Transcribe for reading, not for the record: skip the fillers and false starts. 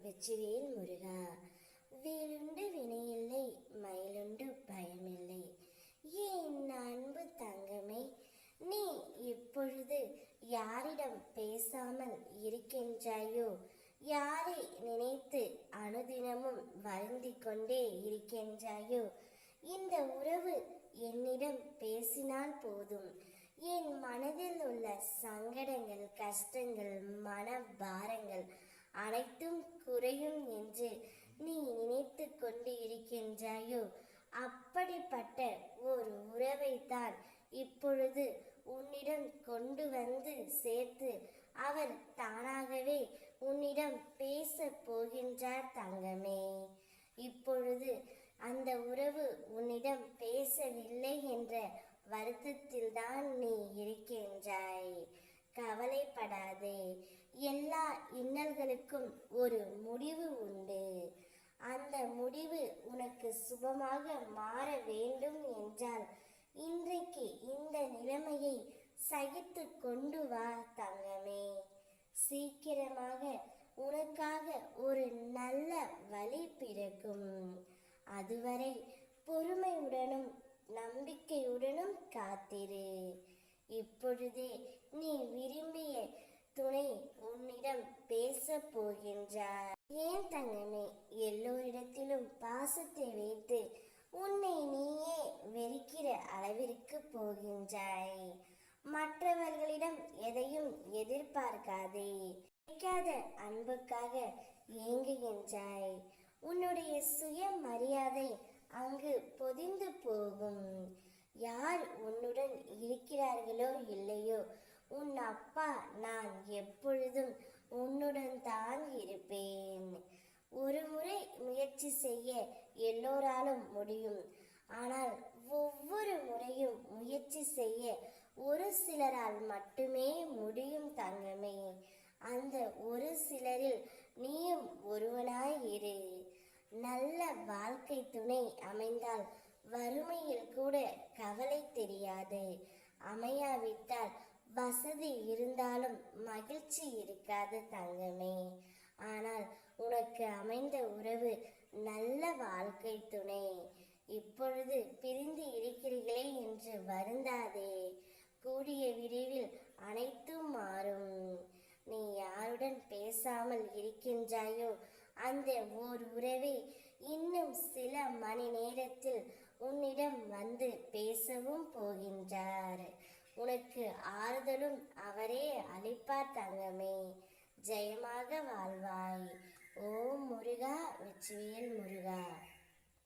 வெற்றிவேல் முருகா. வேலுண்டு வினையில்லை, மயிலுண்டு பயமில்லை. ஏன் அன்பு தங்கமே, நீ இப்பொழுது யாரிடம் பேசாமல் இருக்கின்றாயோ, யாரை நினைத்து அனுதினமும் வருந்திக் கொண்டே இருக்கின்றாயோ, இந்த உறவு என்னிடம் பேசினால் போதும், என் மனதில் உள்ள சங்கடங்கள், கஷ்டங்கள், மன பாரங்கள் அனைத்தும் குறையும் என்று நீ நினைத்து கொண்டு இருக்கின்றாயோ, அப்படிப்பட்ட ஒரு உறவைத்தான் இப்பொழுது உன்னிடம் கொண்டு வந்து சேர்த்து அவர் தானாகவே உன்னிடம் பேச போகின்றார் தங்கமே. இப்பொழுது அந்த உறவு உன்னிடம் பேசவில்லை என்ற வருத்தத்தில் தான் நீ இருக்கின்றாய். கவலைப்படாதே, எல்லா இன்னல்களுக்கும் ஒரு முடிவு உண்டு. அந்த முடிவு உனக்கு சுபமாக மாற வேண்டும் என்றால் இன்றைக்கு இந்த நிலைமையை சகித்து கொண்டு வா தங்கமே. சீக்கிரமாக உனக்காக ஒரு நல்ல வழி பிறக்கும். அதுவரை பொறுமையுடனும் நம்பிக்கையுடனும் காத்திரு. இப்பொழுதே நீ விரும்பிய துணை உன்னிடம் பேச போகின்றார். ஏன் தங்கமே, எல்லோரிடத்திலும் பாசத்தை வைத்து உன்னை நீயே வெறுக்கிற அளவிற்கு போகின்றாய். மற்றவர்களிடம் எதையும் எதிர்பார்க்காதே. கிடைக்காத அன்புக்காக ஏங்குகின்றாய். உன்னுடைய சுய மரியாதை அங்கு பொதிந்து போகும். யார் உன்னுடன் இருக்கிறார்களோ இல்லையோ, உன் அப்பா நான் எப்பொழுதும் உன்னுடன் தான் இருப்பேன். ஒரு முறை முயற்சி செய்ய எல்லோராலும் முடியும். ஆனால் ஒவ்வொரு முறையும் முயற்சி செய்ய ஒரு சிலரால் மட்டுமே முடியும் தங்கமே. அந்த ஒரு சிலரில் நீயும் ஒருவனாய் இரு. நல்ல வாழ்க்கை துணை அமைந்தால் வறுமையில் கூட கவலை தெரியாது. அமையாவிட்டால் வசதி இருந்தாலும் மகிழ்ச்சி இருக்காது தங்கமே. ஆனால் உனக்கு அமைந்த உறவு நல்ல வாழ்க்கை துணை. இப்பொழுது பிரிந்து இருக்கிறீர்களே என்று வருந்தாதே. கூடிய விரைவில் அனைத்தும் மாறும். நீ யாருடன் பேசாமல் இருக்கின்றாயோ, அந்த ஓர் உறவை இன்னும் சில மணி நேரத்தில் உன்னிடம் வந்து பேசவும் போகின்றார். உனக்கு ஆறுதலும் அவரே அளிப்பார் தங்கமே. ஜெயமாக வாழ்வாய். ஓம் முருகா, வெற்றிவேல் முருகா.